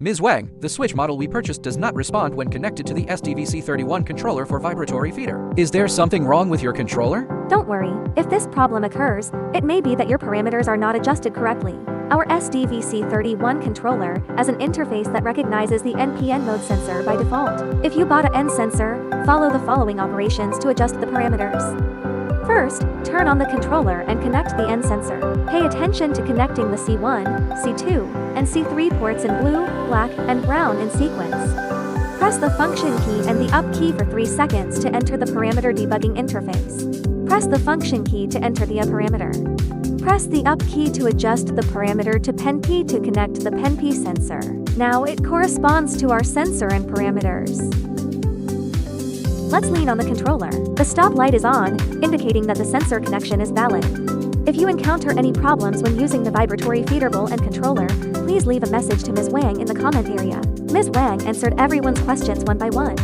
Ms. Wang, the switch model we purchased does not respond when connected to the SDVC 31 controller for vibratory feeder. Is there something wrong with your controller? Don't worry, if this problem occurs, it may be that your parameters are not adjusted correctly. Our SDVC 31 controller has an interface that recognizes the NPN mode sensor by default. If you bought an N sensor, follow the following operations to adjust the parameters. First, turn on the controller and connect the N sensor. Pay attention to connecting the C1, C2, and C3 ports in blue, black, and brown in sequence. Press the function key and the up key for 3 seconds to enter the parameter debugging interface. Press the function key to enter the parameter. Press the up key to adjust the parameter to pen P to connect the pen P sensor. Now it corresponds to our sensor and parameters. Let's lean on the controller. The stop light is on, indicating that the sensor connection is valid. If you encounter any problems when using the vibratory feeder bowl and controller, please leave a message to Ms. Wang in the comment area. Ms. Wang answered everyone's questions one by one.